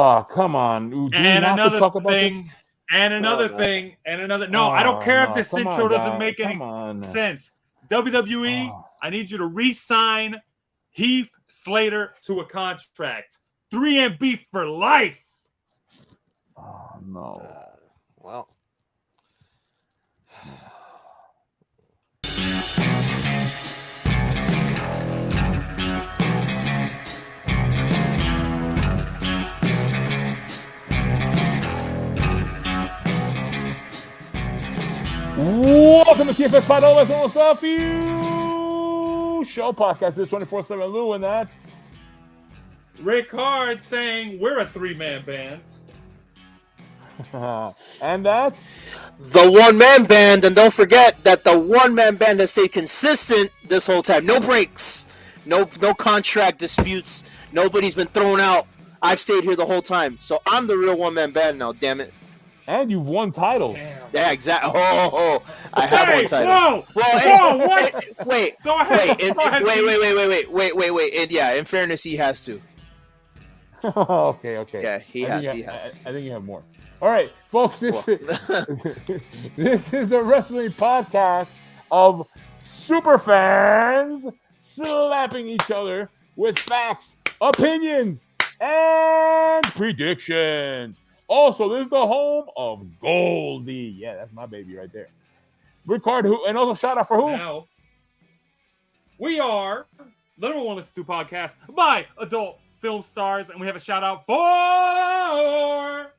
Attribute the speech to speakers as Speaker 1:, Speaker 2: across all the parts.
Speaker 1: Oh, come on. Do we have to talk about this?
Speaker 2: And another thing. No, I don't care if this intro doesn't make any sense. WWE, I need you to re-sign Heath Slater to a contract. 3MB for life.
Speaker 1: Oh, no.
Speaker 3: Well.
Speaker 1: Welcome to TFSPOD, all that stuff you show podcast. This 24/7 Lou, and that's
Speaker 2: Rick Hard saying we're a 3-man band.
Speaker 1: And that's
Speaker 3: the one-man band, and don't forget that the one-man band has stayed consistent this whole time. No breaks, no contract disputes. Nobody's been thrown out. I've stayed here the whole time, so I'm the real one-man band now. Damn it!
Speaker 1: And you've won titles.
Speaker 2: Damn.
Speaker 3: Yeah, exactly. I have one title.
Speaker 2: What?
Speaker 3: Wait. Wait. And yeah, in fairness, he has to.
Speaker 1: Okay.
Speaker 3: Yeah, he has.
Speaker 1: I think you have more. All right, folks, this is a wrestling podcast of super fans slapping each other with facts, opinions, and predictions. Also, this is the home of Goldie. Yeah, that's my baby right there. Rickard, and also shout out for who?
Speaker 2: Now, we are the number one listen to podcast by adult film stars, and we have a shout out for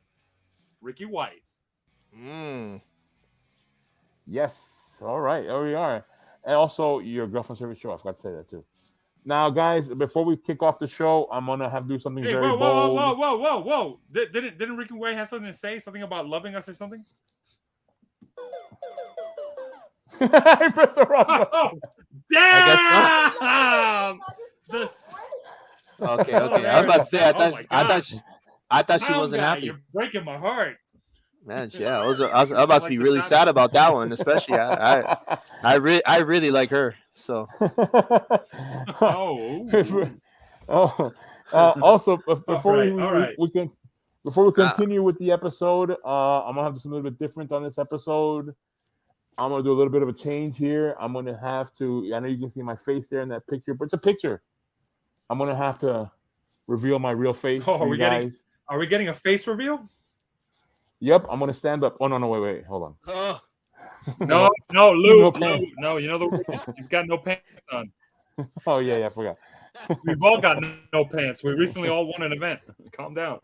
Speaker 2: Ricky White.
Speaker 1: Yes. All right. There we are. And also your girlfriend's favorite show. I forgot to say that too. Now, guys, before we kick off the show, I'm gonna have to do something very bold.
Speaker 2: Whoa! Didn't Ricky White have something to say? Something about loving us or something?
Speaker 1: I pressed the wrong button.
Speaker 2: Oh, damn!
Speaker 3: Okay. I was about to say. I thought she wasn't happy.
Speaker 2: You're breaking my heart.
Speaker 3: Man, yeah, I was about to be really sad about that one, especially. I really like her. So.
Speaker 1: Also, before we continue with the episode, I'm gonna have to do something a little bit different on this episode. I'm gonna do a little bit of a change here. I'm gonna have to. I know you can see my face there in that picture, but it's a picture. I'm gonna have to reveal my real face.
Speaker 2: Are we getting a face reveal?
Speaker 1: Yep, I'm gonna stand up. Oh no, wait, hold on.
Speaker 2: No, Lou. No, you know you've got no pants on.
Speaker 1: Oh yeah, I forgot.
Speaker 2: We've all got no pants. We recently all won an event. Calm down.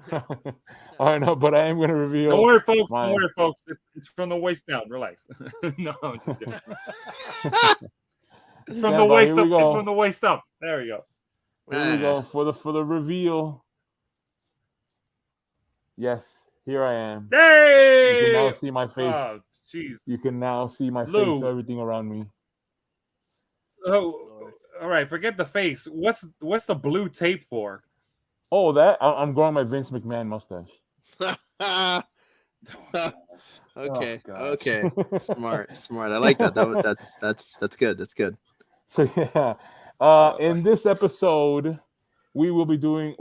Speaker 1: I know, but I am going to reveal.
Speaker 2: Don't worry, folks. It's from the waist down. Relax. No, I'm just kidding. It's from the waist up. It's from the waist up. There we go.
Speaker 1: Here we go for the reveal. Yes, here I am.
Speaker 2: Hey!
Speaker 1: You can now see my face.
Speaker 2: Oh, jeez.
Speaker 1: You can now see my face. Everything around me.
Speaker 2: Oh. All right, forget the face. What's the blue tape for?
Speaker 1: Oh, that I'm growing my Vince McMahon mustache.
Speaker 3: Okay. Smart. I like that. That's good. That's good.
Speaker 1: So yeah, in this episode, we will be doing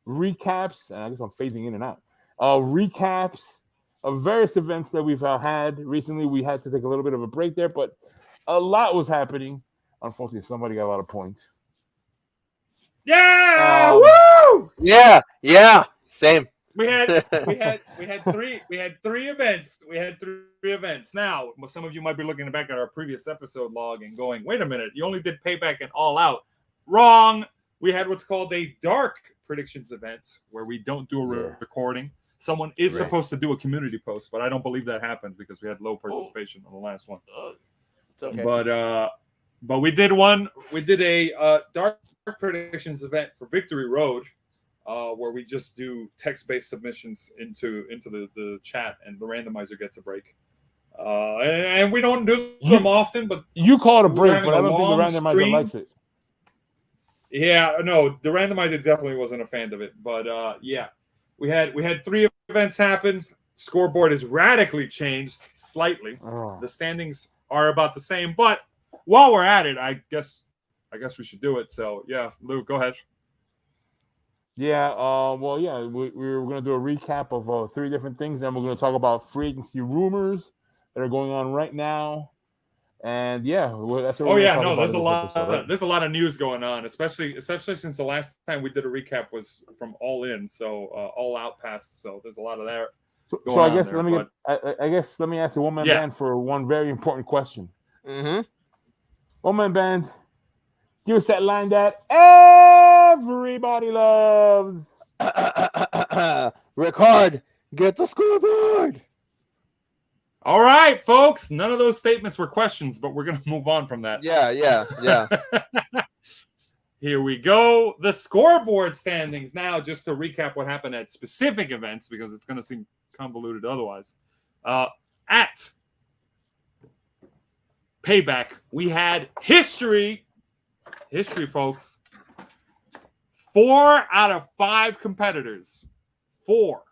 Speaker 1: recaps, and I guess I'm phasing in and out. Recaps of various events that we've had recently. We had to take a little bit of a break there, but a lot was happening. Unfortunately, somebody got a lot of points.
Speaker 2: Yeah! Woo!
Speaker 3: Yeah. Same.
Speaker 2: We had three events. We had three events. Now, some of you might be looking back at our previous episode log and going, "Wait a minute! You only did Payback and All Out." Wrong. We had what's called a dark predictions event where we don't do a recording. Someone is supposed to do a community post, but I don't believe that happened because we had low participation on the last one.
Speaker 3: It's okay.
Speaker 2: But we did one. We did a dark predictions event for Victory Road, where we just do text-based submissions into the chat, and the randomizer gets a break. And we don't do them often, but
Speaker 1: you call it a break, but I don't think the randomizer likes it.
Speaker 2: Yeah, no, the randomizer definitely wasn't a fan of it. But yeah, we had three events happen. Scoreboard has radically changed slightly. The standings are about the same, but while we're at it, I guess we should do it. So yeah, Lou, go ahead.
Speaker 1: Yeah. Well, yeah. We're going to do a recap of 3 different things, and we're going to talk about free agency rumors that are going on right now. And yeah, that's what
Speaker 2: Oh
Speaker 1: we're going to
Speaker 2: yeah,
Speaker 1: talk
Speaker 2: no,
Speaker 1: about in this episode. Right?
Speaker 2: there's a lot of news going on, especially since the last time we did a recap was from All In, so All Out passed. So there's a lot of that.
Speaker 1: So I guess let me get. I guess let me ask the one man band for one very important question.
Speaker 3: Mm-hmm.
Speaker 1: One man band, give us that line that everybody loves.
Speaker 3: Ricard, get the scoreboard.
Speaker 2: All right, folks. None of those statements were questions, but we're going to move on from that.
Speaker 3: Yeah.
Speaker 2: Here we go. The scoreboard standings. Now, just to recap what happened at specific events, because it's going to seem convoluted otherwise. At Payback, we had history. History, folks. 4 out of 5 competitors. 4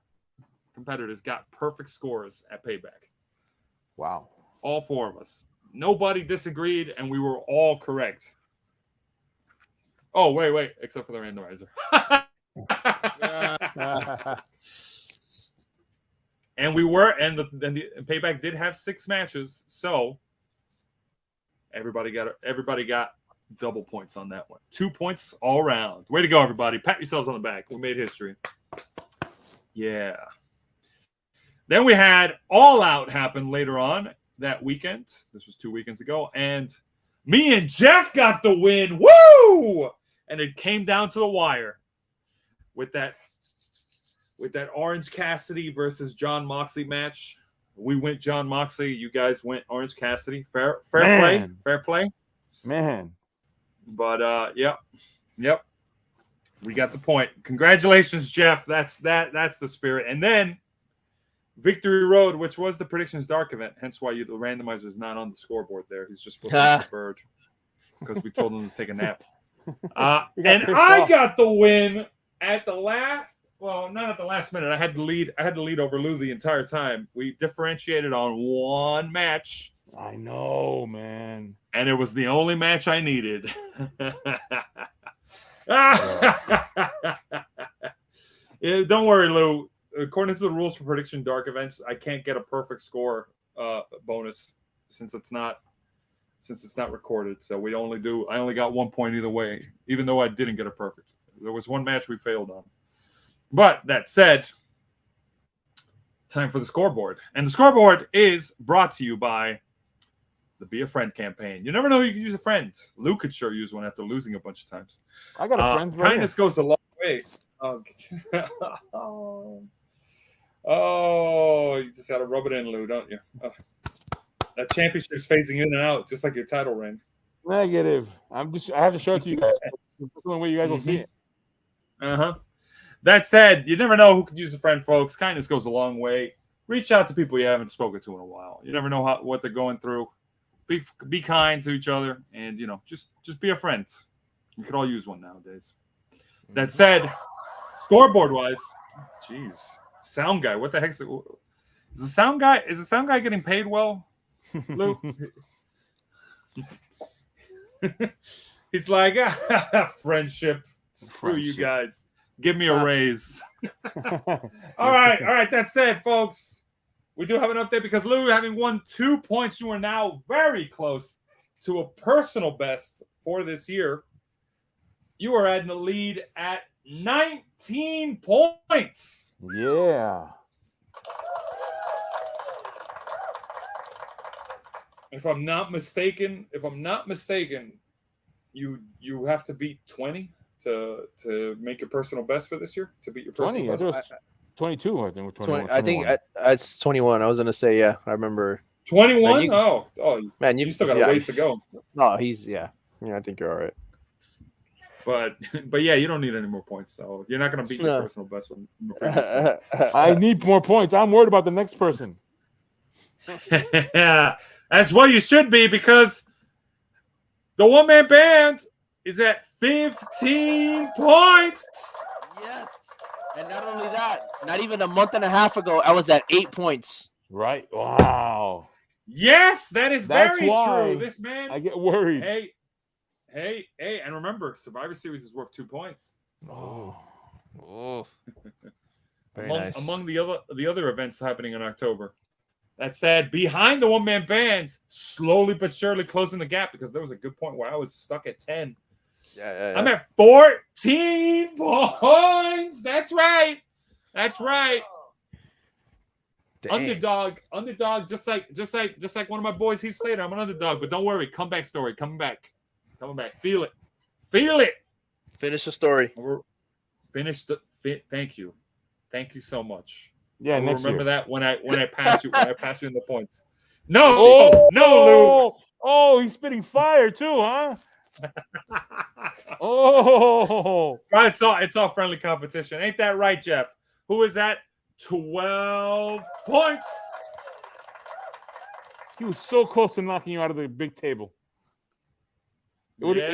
Speaker 2: competitors got perfect scores at Payback.
Speaker 1: Wow.
Speaker 2: All 4 of us. Nobody disagreed, and we were all correct. Oh, wait. Except for the randomizer. And the Payback did have 6 matches, so everybody got double points on that one. 2 points all around. Way to go, everybody. Pat yourselves on the back. We made history. Yeah. Then we had All Out happen later on that weekend. This was 2 weekends ago. And me and Jeff got the win. Woo! And it came down to the wire with that Orange Cassidy versus John Moxley match. We went John Moxley. You guys went Orange Cassidy. Fair play.
Speaker 1: Man.
Speaker 2: But yep. We got the point. Congratulations, Jeff. That's the spirit. And then Victory Road, which was the Predictions Dark event, hence why the randomizer is not on the scoreboard there. He's just flipping the bird because we told him to take a nap. And I got the win at the last. Well, not at the last minute. I had to lead over Lou the entire time. We differentiated on one match.
Speaker 1: I know, man.
Speaker 2: And it was the only match I needed. Don't worry, Lou. According to the rules for Prediction Dark events, I can't get a perfect score bonus since it's not recorded. So I only got 1 point either way, even though I didn't get a perfect. There was one match we failed on. But that said, time for the scoreboard. And the scoreboard is brought to you by the Be a Friend campaign. You never know you can use a friend. Lou could sure use one after losing a bunch of times.
Speaker 1: I got a friend.
Speaker 2: Kindness goes a long way. Oh, you just got to rub it in, Lou, don't you? That championship's phasing in and out, just like your title reign.
Speaker 1: Negative. I have to show it to you guys. The way you guys will see it.
Speaker 2: That said, you never know who could use a friend, folks. Kindness goes a long way. Reach out to people you haven't spoken to in a while. You never know what they're going through. Be kind to each other, and just be a friend. We could all use one nowadays. That said, scoreboard wise, jeez, sound guy. What the heck is the sound guy? Is the sound guy getting paid well, Lou? He's like, friendship. Screw you guys. Give me a raise. All right. That said, folks, we do have an update because Lou, having won 2 points, you are now very close to a personal best for this year. You are in the lead at 19 points.
Speaker 1: Yeah.
Speaker 2: If I'm not mistaken, you have to beat 20 to make your personal best for this year, to beat your personal
Speaker 1: 20,
Speaker 2: best.
Speaker 1: 22, I think. 21,
Speaker 3: I think it's 21. I was gonna say, yeah, I remember.
Speaker 2: 21?
Speaker 3: Man,
Speaker 2: oh,
Speaker 3: man,
Speaker 2: you still got a ways to go.
Speaker 3: No, yeah, I think you're all right.
Speaker 2: But yeah, you don't need any more points, so you're not gonna beat your personal best from the previous
Speaker 1: I need more points. I'm worried about the next person.
Speaker 2: Yeah, that's what you should be, because the one-man band is at 15 points.
Speaker 3: Yes. And not only that, not even a month and a half ago, I was at 8 points.
Speaker 1: Right. Wow.
Speaker 2: Yes, that's very
Speaker 1: why
Speaker 2: true. This man.
Speaker 1: I get worried.
Speaker 2: Hey, and remember, Survivor Series is worth 2 points.
Speaker 1: Oh.
Speaker 3: Oh, very
Speaker 2: among
Speaker 3: nice.
Speaker 2: among the other events happening in October. That said, behind the one-man bands, slowly but surely closing the gap because there was a good point where I was stuck at 10.
Speaker 3: Yeah.
Speaker 2: I'm at 14 points. That's right. That's right.
Speaker 3: Dang.
Speaker 2: Underdog, just like one of my boys, Heath Slater. I'm an underdog, but don't worry, comeback story, coming back. Feel it.
Speaker 3: Finish the story.
Speaker 2: Thank you so much.
Speaker 1: Yeah,
Speaker 2: I will
Speaker 1: next
Speaker 2: remember
Speaker 1: year.
Speaker 2: that when I pass you in the points. No, Lou.
Speaker 1: Oh, he's spitting fire too, huh? Oh,
Speaker 2: It's all friendly competition. Ain't that right, Jeff? Who is that? 12 points.
Speaker 1: he was so close to knocking you out of the big table. It would have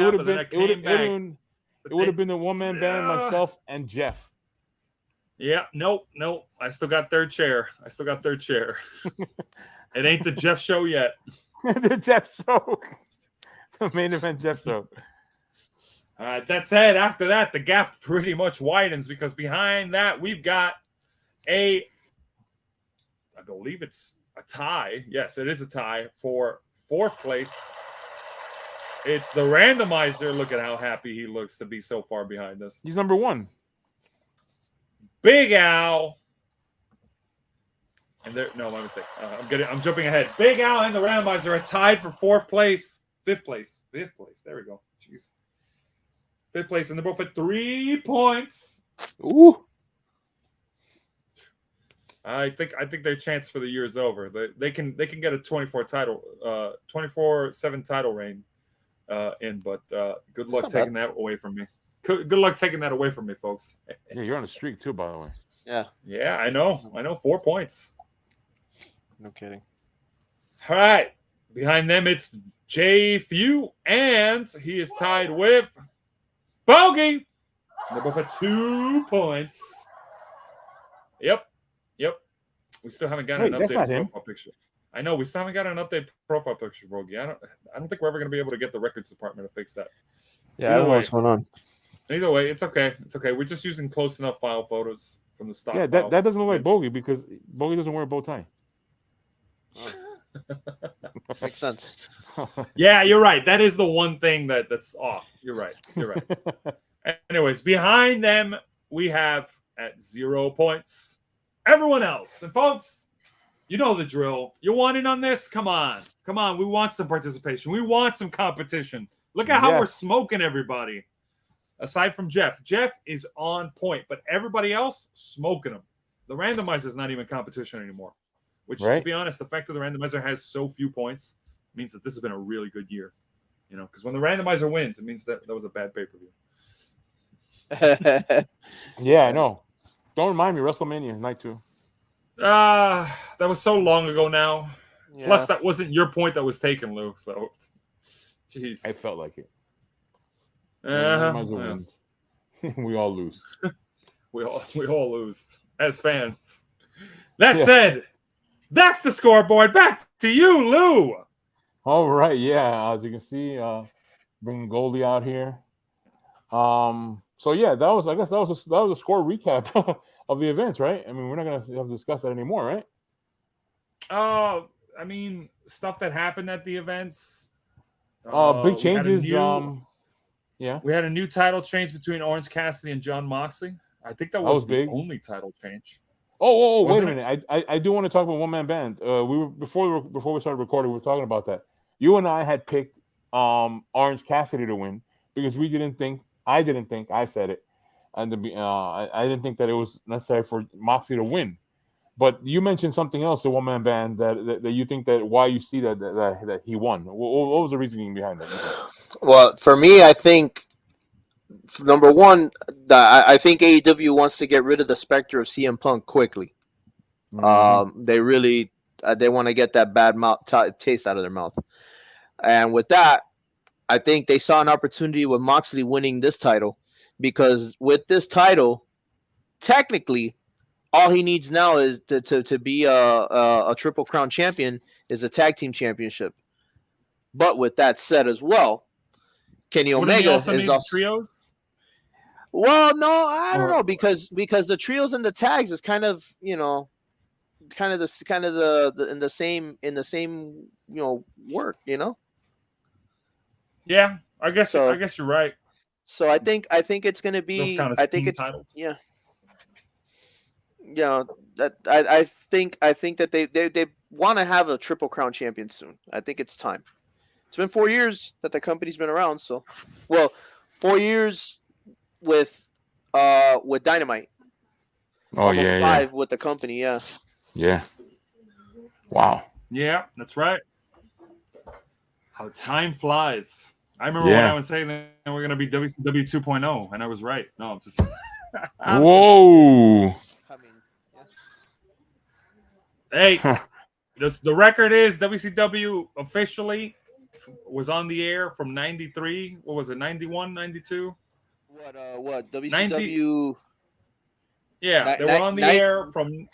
Speaker 1: been the one-man band, myself, and Jeff.
Speaker 2: Yeah, nope. I still got third chair. It ain't the Jeff show yet.
Speaker 1: The Jeff show. The main event Jeff show.
Speaker 2: All right, that said, after that, the gap pretty much widens because behind that, we've got I believe it's a tie. Yes, it is a tie for fourth place. It's the randomizer. Look at how happy he looks to be so far behind us.
Speaker 1: He's number one.
Speaker 2: Big Al. And my mistake. I'm jumping ahead. Big Al and the randomizer are tied for fifth place. There we go. Jeez. Fifth place, and they're both at 3 points.
Speaker 1: Ooh.
Speaker 2: I think their chance for the year is over. They can get a 24/7 title reign in, but good luck taking that away from me. Good luck taking that away from me, folks.
Speaker 1: Yeah, you're on a streak too, by the way.
Speaker 3: Yeah,
Speaker 2: I know. 4 points.
Speaker 3: no kidding.
Speaker 2: All right, behind them it's Jay Few, and he is tied with Bogey. They're both at 2 points. Yep. We still haven't got an updated profile picture. I know we still haven't got an updated profile picture, Bogey. I don't think we're ever going to be able to get the records department to fix that.
Speaker 3: Yeah, I don't know what's going on.
Speaker 2: Either way, it's okay. We're just using close enough file photos from the stock.
Speaker 1: Yeah, that doesn't look like Bogey because Bogey doesn't wear a bow tie.
Speaker 3: Makes sense.
Speaker 2: Yeah, you're right. That is the one thing that's off. You're right. Anyways, behind them, we have at 0 points everyone else. And folks, you know the drill. You want in on this? Come on. We want some participation. We want some competition. Look at how we're smoking everybody. Aside from Jeff. Jeff is on point, but everybody else smoking them. The randomizer is not even competition anymore. Which, to be honest, the fact that the randomizer has so few points means that this has been a really good year. You know, because when the randomizer wins, it means that was a bad pay-per-view.
Speaker 1: Yeah, I know. Don't remind me, WrestleMania night 2.
Speaker 2: That was so long ago now.
Speaker 3: Yeah.
Speaker 2: Plus, that wasn't your point that was taken, Lou. So, jeez.
Speaker 1: I felt like it.
Speaker 2: Yeah.
Speaker 1: We all lose.
Speaker 2: we all lose as fans. That said, that's the scoreboard. Back to you, Lou.
Speaker 1: All right, yeah. As you can see, bringing Goldie out here. So yeah, that was a score recap of the events, right? I mean, we're not gonna have to discuss that anymore, right?
Speaker 2: I mean, stuff that happened at the events.
Speaker 1: Big changes.
Speaker 2: We had a new title change between Orange Cassidy and John Moxley. I think that was the
Speaker 1: big.
Speaker 2: only title change.
Speaker 1: Oh, wait a minute. I do want to talk about one man band. Before we started recording, we were talking about that. You and I had picked Orange Cassidy to win because I didn't think I said it, and I didn't think that it was necessary for Moxley to win. But you mentioned something else, a one man band that you think that why you see that he won. What was the reasoning behind that?
Speaker 3: Well, for me, I think number one, I think AEW wants to get rid of the specter of CM Punk quickly. Mm-hmm. They really they want to get that bad taste out of their mouth, and with that, I think they saw an opportunity with Moxley winning this title because with this title, technically, all he needs now is to be a Triple Crown champion is a tag team championship. But with that said as well, Kenny Omega is also
Speaker 2: trios.
Speaker 3: Well, no, I don't
Speaker 2: Or-
Speaker 3: know because the trios and the tags is kind of the in the same work.
Speaker 2: Yeah, I guess
Speaker 3: So
Speaker 2: you're right.
Speaker 3: I think it's gonna
Speaker 2: Those
Speaker 3: be
Speaker 2: kind of
Speaker 3: I think
Speaker 2: steam
Speaker 3: it's
Speaker 2: titles.
Speaker 3: yeah. That I think that they want to have a Triple Crown champion soon. I think it's time. It's been 4 years that the company's been around, so 4 years with Dynamite,
Speaker 1: Oh
Speaker 3: almost
Speaker 1: yeah, yeah,
Speaker 3: 5 with the company. Yeah,
Speaker 1: yeah. Wow.
Speaker 2: Yeah, that's right. How time flies. I remember when I
Speaker 1: Yeah.
Speaker 2: was saying that we're gonna be WCW 2.0, and I was right. No, I'm just, I'm just
Speaker 1: Whoa.
Speaker 3: coming. Yeah.
Speaker 2: hey. The record is WCW officially was on the air from 93. What was it? 91, 92?
Speaker 3: What
Speaker 2: 90.
Speaker 3: WCW?
Speaker 2: Yeah, they were on the
Speaker 3: Night.
Speaker 2: air from.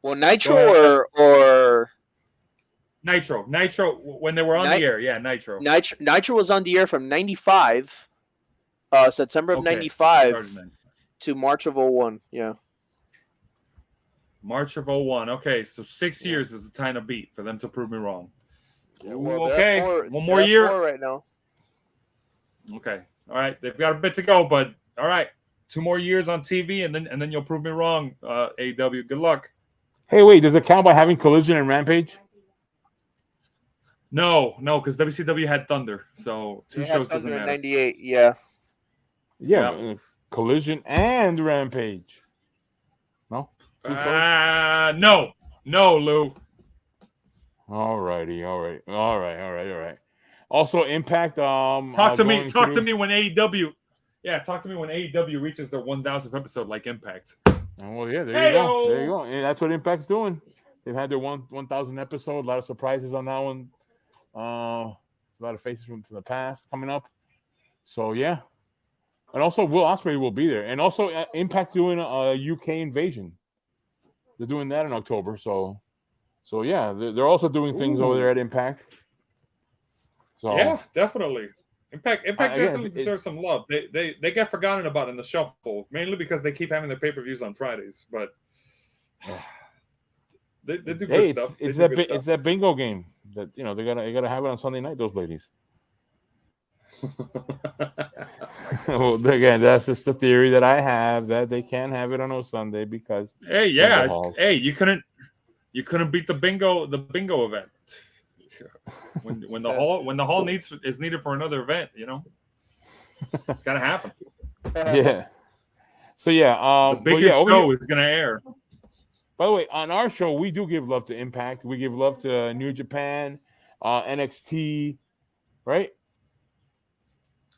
Speaker 3: Well,
Speaker 2: Go
Speaker 3: Nitro
Speaker 2: ahead.
Speaker 3: or
Speaker 2: Nitro. When they were on
Speaker 3: Night.
Speaker 2: the air, yeah, Nitro.
Speaker 3: Nitro was on the air from 95, September of
Speaker 2: Okay, so they started
Speaker 3: 95
Speaker 2: then.
Speaker 3: to March of 01. Yeah.
Speaker 2: March of 01. Okay, so 6
Speaker 3: Yeah.
Speaker 2: years is the time to beat for them to prove me wrong.
Speaker 3: Yeah,
Speaker 2: Ooh,
Speaker 3: well,
Speaker 2: okay, one more
Speaker 3: they're at
Speaker 2: year.
Speaker 3: 4 right now.
Speaker 2: Okay, all right, they've got a bit to go, but all right, 2 more years on TV, and then you'll prove me wrong. AW, good luck.
Speaker 1: Hey, wait. Does it count by having Collision and Rampage?
Speaker 2: No, because WCW had Thunder, so two
Speaker 3: They had
Speaker 2: shows doesn't
Speaker 3: Thunder in
Speaker 2: matter.
Speaker 3: '98. Yeah.
Speaker 1: Yeah.
Speaker 2: Yeah.
Speaker 1: But, Collision and Rampage. No. 2 shows.
Speaker 2: No, Lou.
Speaker 1: All righty. All right. Also, Impact.
Speaker 2: Talk to me.
Speaker 1: Going
Speaker 2: Talk to
Speaker 1: through.
Speaker 2: me when AEW. Yeah, talk to me when AEW reaches their 1,000th episode, like Impact.
Speaker 1: Well, yeah. There you go. There you
Speaker 2: Heyo!
Speaker 1: go. And that's what Impact's doing. They've had their 1,000 episode. A lot of surprises on that one. A lot of faces from the past coming up. So yeah. And also, Will Ospreay will be there. And also, Impact doing a UK invasion. They're doing that in October. So yeah, they're also doing things over there at Impact. So
Speaker 2: Yeah, definitely. Impact
Speaker 1: again,
Speaker 2: definitely deserves some love. They get forgotten about in the shuffle, mainly because they keep having their pay-per-views on Fridays. But they do good
Speaker 1: hey,
Speaker 2: stuff.
Speaker 1: it's that bingo game that they gotta have it on Sunday night. Those ladies. Well, again, that's just the theory that I have that they can't have it on a Sunday because
Speaker 2: Hey,
Speaker 1: bingo
Speaker 2: yeah.
Speaker 1: halls.
Speaker 2: Hey, you couldn't beat the bingo event. When the hall is needed for another event, it's gotta happen.
Speaker 1: Yeah. So yeah,
Speaker 2: The biggest
Speaker 1: over
Speaker 2: show
Speaker 1: here,
Speaker 2: is gonna air.
Speaker 1: by the way, on our show we do give love to Impact. We give love to New Japan, NXT, right?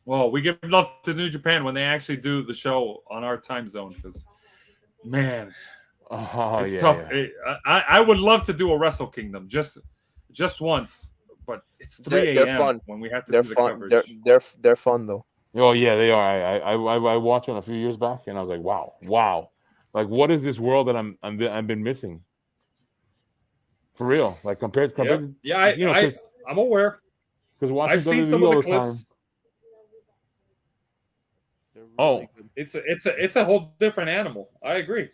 Speaker 2: Well, we give love to New Japan when they actually do the show on our time zone because, man, it's tough.
Speaker 1: Yeah.
Speaker 2: I would love to do a Wrestle Kingdom just once, but it's 3
Speaker 3: They're
Speaker 2: a.m.
Speaker 3: fun.
Speaker 2: when we have to
Speaker 3: They're
Speaker 2: do the
Speaker 3: fun.
Speaker 2: coverage.
Speaker 3: They're fun though.
Speaker 1: Oh yeah, they are. I watched one a few years back, and I was like, wow, like what is this world that I've been missing? For real, like compared to
Speaker 2: Yeah, I'm aware.
Speaker 1: because watching
Speaker 2: I've seen
Speaker 1: WWE
Speaker 2: some of
Speaker 1: all
Speaker 2: the
Speaker 1: the time.
Speaker 2: clips.
Speaker 3: Really good.
Speaker 2: It's a whole different animal. I agree.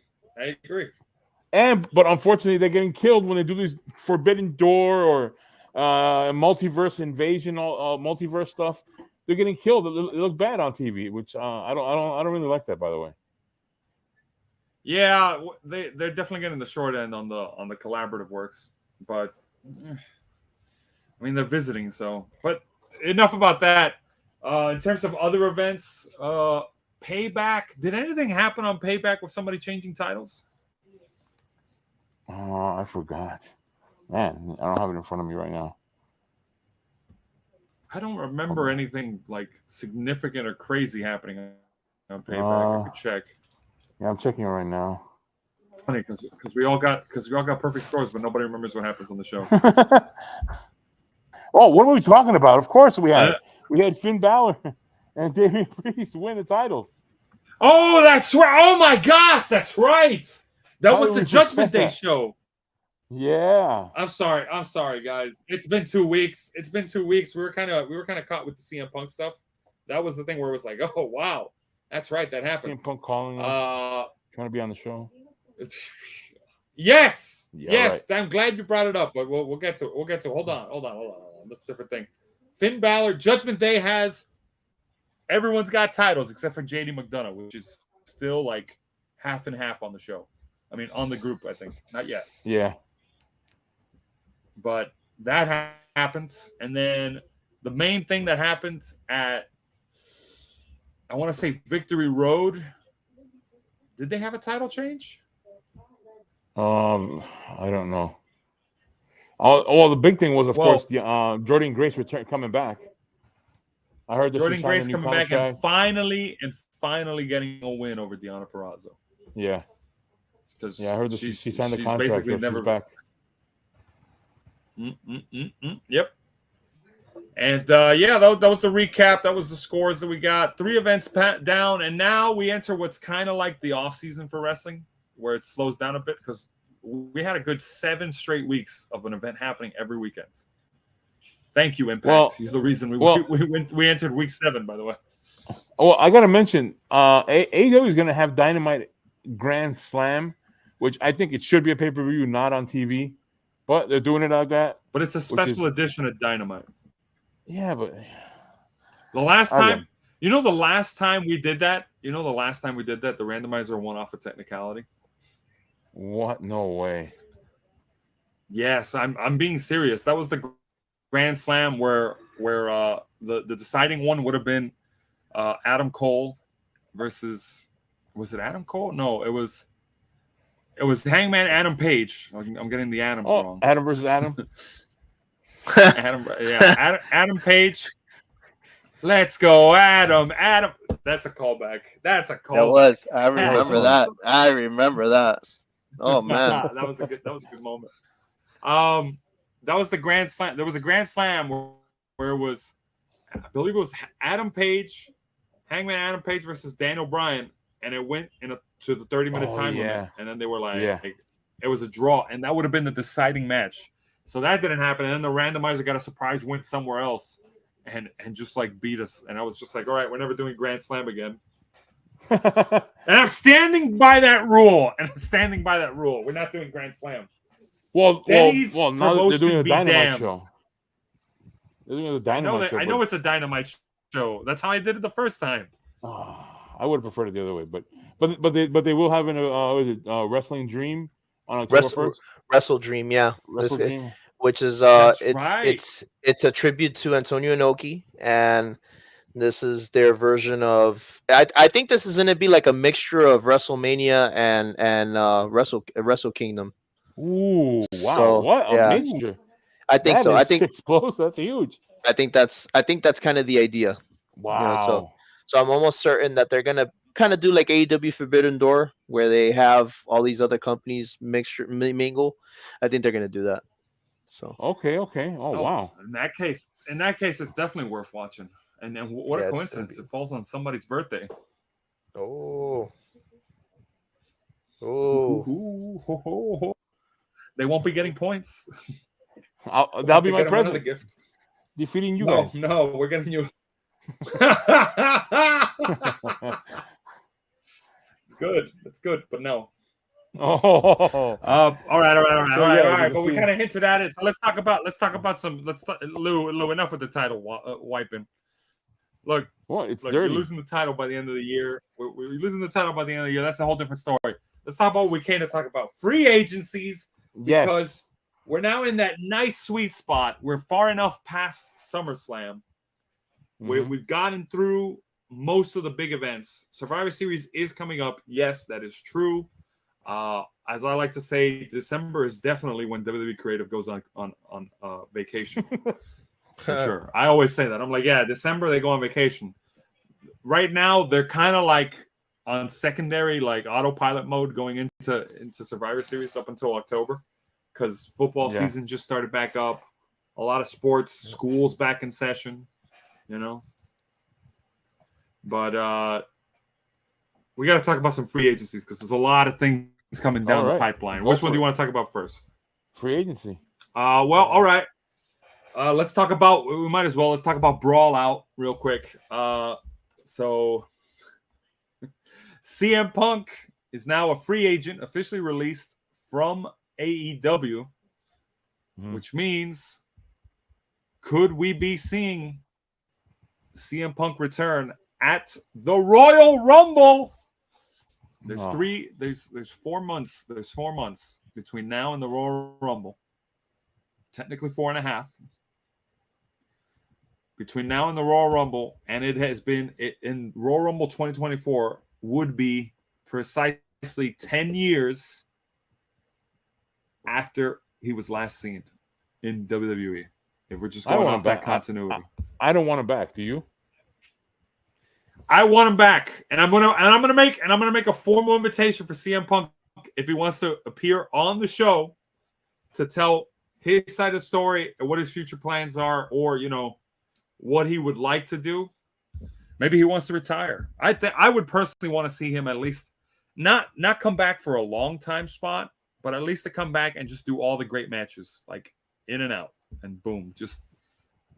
Speaker 1: But unfortunately, they're getting killed when they do these Forbidden Door or multiverse invasion, multiverse stuff. They're getting killed. It look bad on TV, which I don't really like that. By the way.
Speaker 2: Yeah, they're definitely getting the short end on the collaborative works, but I mean they're visiting, so. But enough about that. In terms of other events, Payback. Did anything happen on Payback with somebody changing titles?
Speaker 1: Oh, I forgot. Man, I don't have it in front of me right now.
Speaker 2: I don't remember anything like significant or crazy happening on Payback. I could check.
Speaker 1: Yeah, I'm checking it right now.
Speaker 2: Funny because we all got perfect scores, but nobody remembers what happens on the show.
Speaker 1: Oh, what were we talking about? Of course we had Finn Balor and Damian Priest win the titles.
Speaker 2: Oh, that's right. Oh my gosh, that's right. That was the Judgment Day show.
Speaker 1: Yeah.
Speaker 2: I'm sorry, guys. It's been 2 weeks. We were kind of caught with the CM Punk stuff. That was the thing where it was like, oh wow, That's right. That happened.
Speaker 1: CM Punk calling us, trying to be on the show.
Speaker 2: Yes.
Speaker 1: Yeah,
Speaker 2: yes.
Speaker 1: right.
Speaker 2: I'm glad you brought it up, but we'll get to it. We'll get to it. Hold on. That's a different thing. Finn Balor, Judgment Day has everyone's got titles except for JD McDonough, which is still like half and half on the show. I mean, on the group, I think. Not yet.
Speaker 1: Yeah.
Speaker 2: But that happens. And then the main thing that happened at, I want to say Victory Road. Did they have a title change?
Speaker 1: I don't know. Well, the big thing was, of course, the Jordan Grace coming back. I heard that
Speaker 2: Jordan Grace coming
Speaker 1: contract.
Speaker 2: back and finally getting a win over Deonna Purrazzo.
Speaker 1: Yeah.
Speaker 2: Because
Speaker 1: I heard that she signed the contract.
Speaker 2: Basically
Speaker 1: so
Speaker 2: never
Speaker 1: she's back.
Speaker 2: Yep. And that was the recap. That was the scores that we got. 3 events down, and now we enter what's kind of like the off season for wrestling, where it slows down a bit because we had a good 7 straight weeks of an event happening every weekend. Thank you, Impact.
Speaker 1: Well,
Speaker 2: You're the reason we entered week 7, by the way.
Speaker 1: Well, I gotta mention, AEW is gonna have Dynamite Grand Slam, which I think it should be a pay-per-view, not on TV, but they're doing it like that.
Speaker 2: But it's a special edition of Dynamite.
Speaker 1: Yeah, but
Speaker 2: the last time we did that, the randomizer won off a technicality.
Speaker 1: What? No way.
Speaker 2: Yes, I'm being serious. That was the Grand Slam where the deciding one would have been Adam Cole versus, was it Adam Cole? No, it was Hangman Adam Page. I'm getting the Adams wrong.
Speaker 1: Adam versus Adam.
Speaker 2: Adam Page. Let's go, Adam. That's a callback.
Speaker 3: That was. I remember that. Oh man,
Speaker 2: that was a good moment. That was the Grand Slam. There was a Grand Slam where it was, I believe it was Adam Page, Hangman Adam Page versus Daniel Bryan, and it went to the 30-minute time limit, and then they were like, it was a draw, and that would have been the deciding match. So that didn't happen, and then the randomizer got a surprise win somewhere else, and just like beat us, and I was just like, all right, we're never doing Grand Slam again. And I'm standing by that rule. We're not doing Grand Slam.
Speaker 1: Well, now they're doing a Dynamite show. They're doing a Dynamite show.
Speaker 2: I know it's a Dynamite show. That's how I did it the first time.
Speaker 1: I would have preferred it the other way, but they will have a Wrestling Dream on October 1st.
Speaker 3: Wrestle Dream, yeah.
Speaker 1: Wrestle Dream.
Speaker 3: Which is it's a tribute to Antonio Inoki, and this is their version of. I think this is going to be like a mixture of WrestleMania and Wrestle Kingdom.
Speaker 1: Ooh, wow! So, what a mixture!
Speaker 3: I think so. I think
Speaker 1: explosive. That's huge.
Speaker 3: I think that's kind of the idea.
Speaker 1: Wow.
Speaker 3: So I'm almost certain that they're gonna kind of do like AEW Forbidden Door, where they have all these other companies mingle. I think they're gonna do that. So
Speaker 1: okay. Oh wow!
Speaker 2: In that case, it's definitely worth watching. And what a coincidence! It falls on somebody's birthday.
Speaker 3: Oh.
Speaker 2: They won't be getting points.
Speaker 1: That'll be my present.
Speaker 2: Gift.
Speaker 1: Defeating you guys.
Speaker 2: No, we're getting you. It's good, but no.
Speaker 1: Oh.
Speaker 2: All right. But we kind of hinted at it. So let's talk about some. Lou. Enough with the title wiping. Look,
Speaker 1: it's dirty.
Speaker 2: You're losing the title by the end of the year. We're losing the title by the end of the year. That's a whole different story. Let's talk about what we came to talk about. Free agencies.
Speaker 1: Yes.
Speaker 2: Because we're now in that nice sweet spot. We're far enough past SummerSlam. Mm-hmm. We've gotten through most of the big events. Survivor Series is coming up. Yes, that is true. As I like to say, December is definitely when WWE Creative goes on vacation. For sure. I always say that. I'm like, December they go on vacation. Right now, they're kind of like on secondary, like autopilot mode going into Survivor Series up until October, because football season just started back up. A lot of sports, schools back in session, But we got to talk about some free agencies because there's a lot of things coming down the pipeline. Which one do you want to talk about first?
Speaker 1: Free agency.
Speaker 2: All right. Let's talk about. Let's talk about Brawl Out real quick. So CM Punk is now a free agent, officially released from AEW, which means could we be seeing CM Punk return at the Royal Rumble? There's 4 months. There's 4 months between now and the Royal Rumble. Technically 4.5. Between now and the Royal Rumble, and it has been in Royal Rumble 2024 would be precisely 10 years after he was last seen in WWE. If we're just going off that continuity,
Speaker 1: I don't want him back. Do you?
Speaker 2: I want him back, and I'm gonna make a formal invitation for CM Punk if he wants to appear on the show to tell his side of the story and what his future plans are, or what he would like to do. Maybe he wants to retire. I would personally want to see him at least not come back for a long time spot, but at least to come back and just do all the great matches, like in and out, and boom, just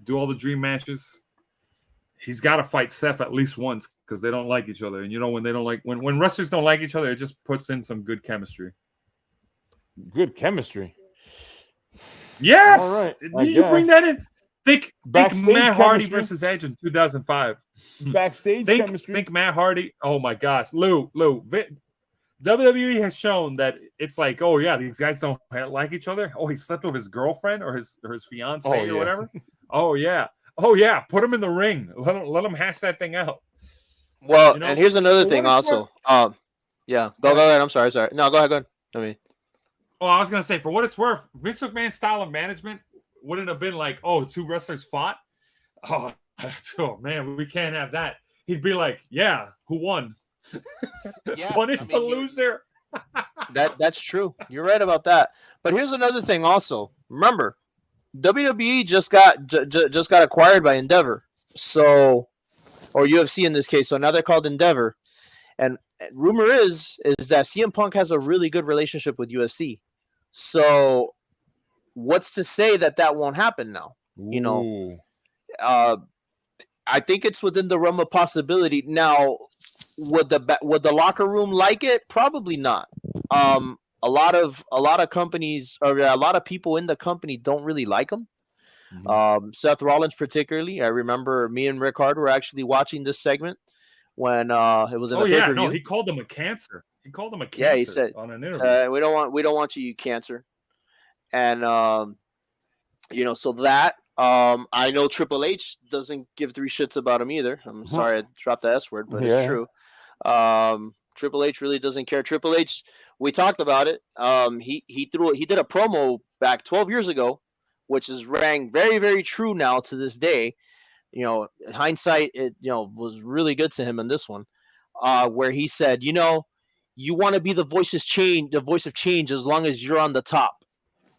Speaker 2: do all the dream matches. He's got to fight Seth at least once because they don't like each other. And when they don't when wrestlers don't like each other, it just puts in some good chemistry.
Speaker 1: Good chemistry.
Speaker 2: Yes.
Speaker 1: All right,
Speaker 2: Did you bring that in? Think Matt Hardy versus Edge in 2005.
Speaker 1: Backstage chemistry.
Speaker 2: Think Matt Hardy. Oh my gosh, Lou. WWE has shown that it's like, oh yeah, these guys don't like each other. Oh, he slept with his girlfriend or his fiance or whatever. Oh yeah. Put him in the ring. Let him hash that thing out.
Speaker 3: Well, and here's another thing also. Go ahead. I'm sorry. No, go ahead. I mean,
Speaker 2: I was gonna say, for what it's worth, Vince McMahon's style of management wouldn't have been like, oh, 2 wrestlers fought. Oh man, we can't have that. He'd be like, yeah, who won? Punish the loser.
Speaker 3: That's true. You're right about that. But here's another thing also. Remember, WWE just got acquired by Endeavor. So, or UFC in this case. So now they're called Endeavor. And rumor is that CM Punk has a really good relationship with UFC. So what's to say that won't happen now?
Speaker 1: Ooh.
Speaker 3: I think it's within the realm of possibility. Now, would the locker room like it? Probably not. A lot of companies, or a lot of people in the company, don't really like him. Mm-hmm. Seth Rollins particularly. I remember me and Rickard were actually watching this segment when it was in a pay-per-view.
Speaker 2: No, he called him a cancer.
Speaker 3: Yeah, he said
Speaker 2: on an interview.
Speaker 3: We don't want you cancer. And so that I know Triple H doesn't give 3 shits about him either. I'm sorry I dropped the S word, but it's true. Triple H really doesn't care. Triple H, we talked about it. He did a promo back 12 years ago, which is rang very, very true now to this day. Hindsight, it was really good to him in this one, where he said, you want to be the voice of change as long as you're on the top.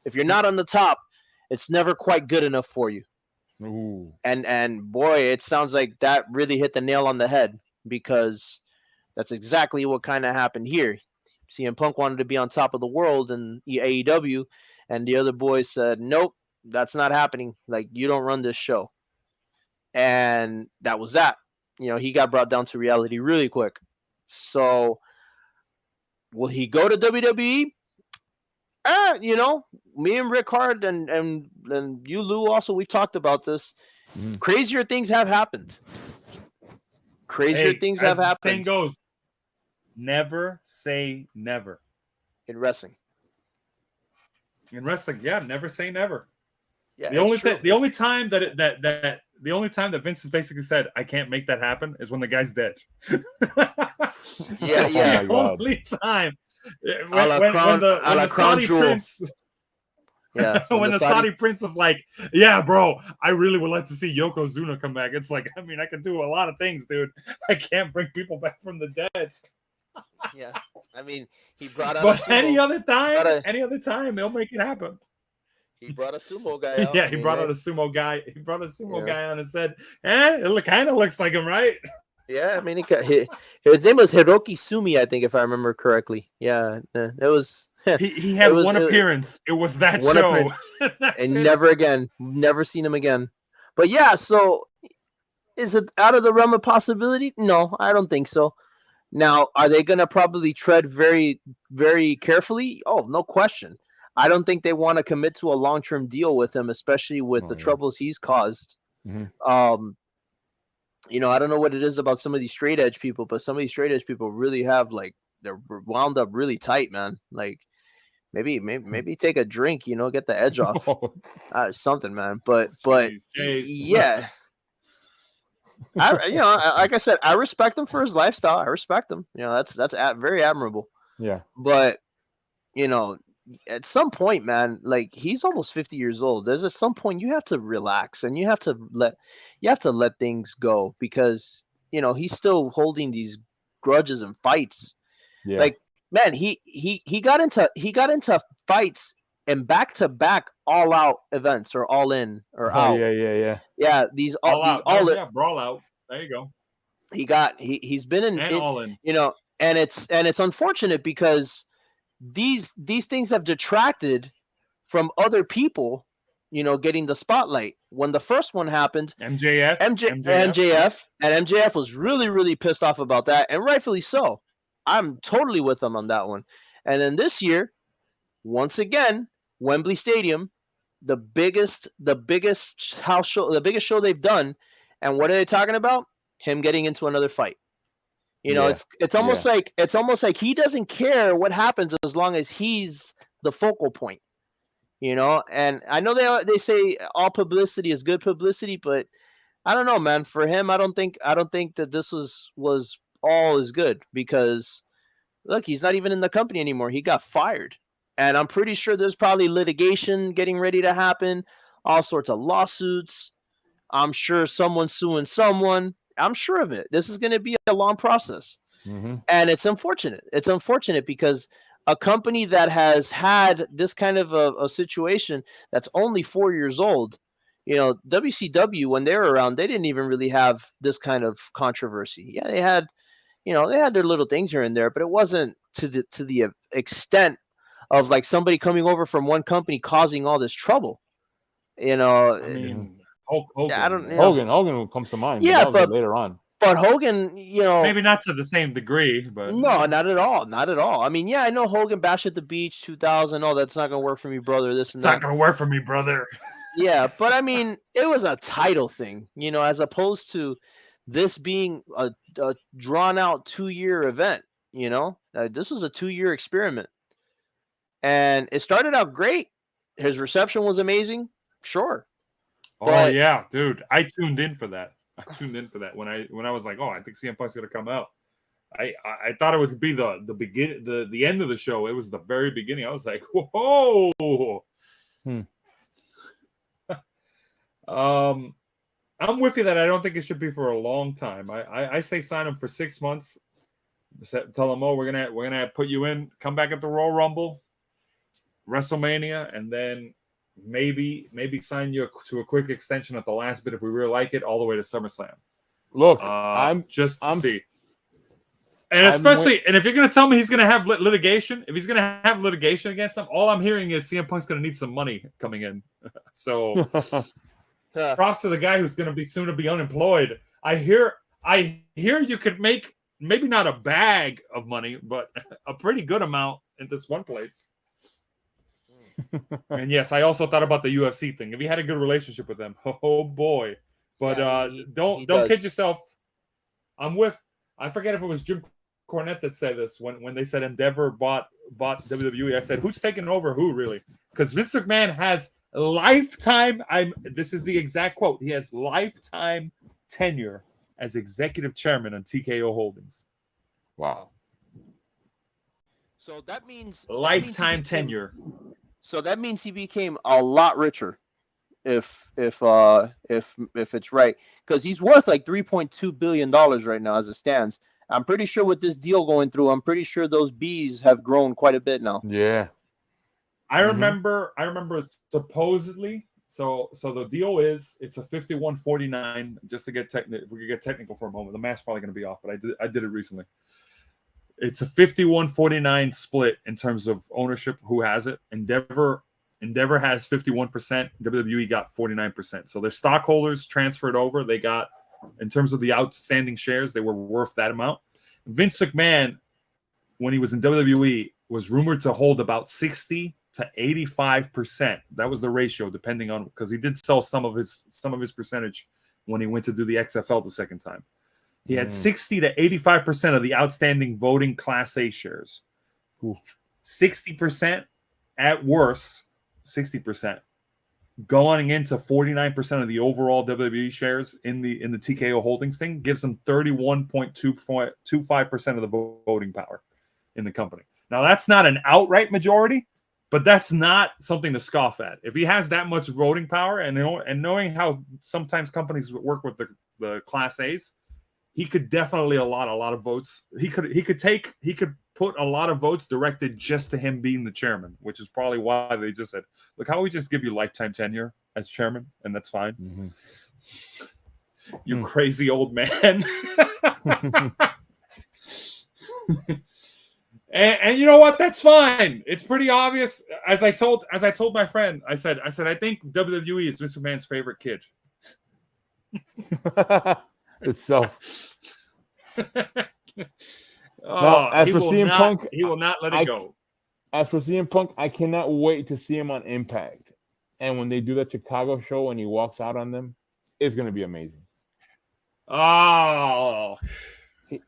Speaker 3: If you're not on the top, it's never quite good enough for you.
Speaker 1: Ooh.
Speaker 3: And boy, it sounds like that really hit the nail on the head, because that's exactly what kind of happened here. CM Punk wanted to be on top of the world in AEW, and the other boys said, nope, that's not happening. Like, you don't run this show. And that was that. He got brought down to reality really quick. So will he go to WWE? Me and Rickard and you, Lou, also, we've talked about this. Crazier things have happened. Things have happened.
Speaker 2: The saying goes, never say never.
Speaker 3: In wrestling,
Speaker 2: yeah, never say never.
Speaker 3: Yeah,
Speaker 2: the only time that Vince has basically said, I can't make that happen, is when the guy's dead.
Speaker 3: Yeah.
Speaker 2: The only time. When the Saudi prince, when the Saudi prince was like, yeah, bro, I really would like to see Yokozuna come back. It's like, I mean, I can do a lot of things, dude. I can't bring people back from the dead.
Speaker 3: Yeah, I mean, he brought out.
Speaker 2: But any other time, he'll make it happen.
Speaker 3: He brought a sumo guy out.
Speaker 2: Yeah, he brought out a sumo guy. He brought a sumo guy on and said, it kind of looks like him, right?
Speaker 3: Yeah, I mean, his name was Hiroki Sumi, I think, if I remember correctly. Yeah, it was.
Speaker 2: He had one appearance. It was that show.
Speaker 3: And never seen him again. But yeah, so is it out of the realm of possibility? No, I don't think so. Now, are they going to probably tread very, very carefully? Oh, no question. I don't think they want to commit to a long-term deal with him, especially with the troubles he's caused.
Speaker 1: Mm-hmm.
Speaker 3: I don't know what it is about some of these straight edge people, but some of these straight edge people really have like they're wound up really tight, man. Like maybe take a drink, get the edge off, something, man. But yeah. Like I said, I respect him for his lifestyle. I respect him. That's very admirable.
Speaker 1: Yeah.
Speaker 3: But at some point, man, like he's almost 50 years old. There's at some point you have to relax and you have to let things go because he's still holding these grudges and fights.
Speaker 1: Yeah.
Speaker 3: Like, man, he got into fights and back-to-back all out events or all in or out. Yeah, these
Speaker 2: all
Speaker 3: these
Speaker 2: out.
Speaker 3: all
Speaker 2: Brawl out. There you go.
Speaker 3: He's been in
Speaker 2: all in.
Speaker 3: And it's unfortunate because these things have detracted from other people, getting the spotlight. When the first one happened,
Speaker 2: MJF,
Speaker 3: and MJF was really, really pissed off about that, and rightfully so. I'm totally with them on that one. And then this year, once again, Wembley Stadium, the biggest house show, the biggest show they've done. And what are they talking about? Him getting into another fight. It's almost like he doesn't care what happens as long as he's the focal point. And I know they say all publicity is good publicity, but I don't know, man. For him, I don't think that this was all is good because look, he's not even in the company anymore. He got fired. And I'm pretty sure there's probably litigation getting ready to happen, all sorts of lawsuits. I'm sure someone's suing someone. I'm sure of it. This is going to be a long process.
Speaker 1: Mm-hmm.
Speaker 3: And it's unfortunate. It's unfortunate because a company that has had this kind of a situation that's only 4 years old, WCW, when they were around, they didn't even really have this kind of controversy. Yeah, they had their little things here and there, but it wasn't to the extent of like somebody coming over from one company causing all this trouble.
Speaker 2: I mean, Hogan.
Speaker 3: I don't.
Speaker 1: Hogan comes to mind.
Speaker 3: Yeah,
Speaker 1: but later on.
Speaker 3: But Hogan,
Speaker 2: maybe not to the same degree, but
Speaker 3: no, not at all, not at all. I mean, yeah, I know Hogan Bash at the Beach 2000. Oh, that's not gonna work for me, brother. This and
Speaker 2: it's not gonna work for me, brother.
Speaker 3: Yeah, but I mean, it was a title thing, as opposed to this being a drawn out 2-year event. This was a 2-year experiment, and it started out great. His reception was amazing, sure.
Speaker 2: Oh yeah, dude, I tuned in for that. When I was like, oh, I think CM Punk's gonna come out. I thought it would be the end of the show. It was the very beginning. I was like, whoa. I'm with you that I don't think it should be for a long time. I say sign him for 6 months. Tell him, we're gonna put you in. Come back at the Royal Rumble, WrestleMania, and then maybe sign you to a quick extension at the last bit if we really like it, all the way to SummerSlam.
Speaker 1: Look,
Speaker 2: I'm see. And especially, and if you're going to tell me he's going to have litigation, if he's going to have litigation against him, all I'm hearing is CM Punk's going to need some money coming in. So props to the guy who's going to be soon to be unemployed. I hear you could make maybe not a bag of money, but a pretty good amount in this one place. And yes, I also thought about the UFC thing. If he had a good relationship with them, oh boy. But don't kid yourself. I forget if it was Jim Cornette that said this when they said Endeavor bought WWE. I said, who's taking over who, really? Because Vince McMahon has lifetime, this is the exact quote, he has lifetime tenure as executive chairman on TKO Holdings.
Speaker 1: Wow.
Speaker 3: So that means
Speaker 2: lifetime tenure.
Speaker 3: So that means he became a lot richer, if it's right, because he's worth like $3.2 billion right now as it stands. I'm pretty sure with this deal going through, I'm pretty sure those bees have grown quite a bit now.
Speaker 1: Yeah,
Speaker 2: I remember supposedly. So the deal is it's a 51-49. Just to get technical, if we could get technical for a moment, the math's probably going to be off, but I did it recently. It's a 51-49 split in terms of ownership. Who has it? Endeavor has 51%. WWE got 49%. So their stockholders transferred over. They got, in terms of the outstanding shares, they were worth that amount. Vince McMahon, when he was in WWE, was rumored to hold about 60 to 85%. That was the ratio, depending on, because he did sell some of his percentage when he went to do the XFL the second time. He had 60 to 85% of the outstanding voting Class A shares. 60% at worst, 60%. Going into 49% of the overall WWE shares in the TKO Holdings thing gives him 31.25% of the voting power in the company. Now, that's not an outright majority, but that's not something to scoff at. If he has that much voting power and knowing how sometimes companies work with the Class A's, he could definitely allot a lot of votes. He could put a lot of votes directed just to him being the chairman, which is probably why they just said, look, how about we just give you lifetime tenure as chairman, and that's fine. Mm-hmm. You crazy old man. and you know what? That's fine. It's pretty obvious. As I told my friend, I said, I think WWE is Mr. Man's favorite kid.
Speaker 1: Itself.
Speaker 2: Now,
Speaker 1: as for CM Punk,
Speaker 2: he will not let it go.
Speaker 1: As for CM Punk, I cannot wait to see him on Impact. And when they do that Chicago show and he walks out on them, it's going to be amazing.
Speaker 2: Oh,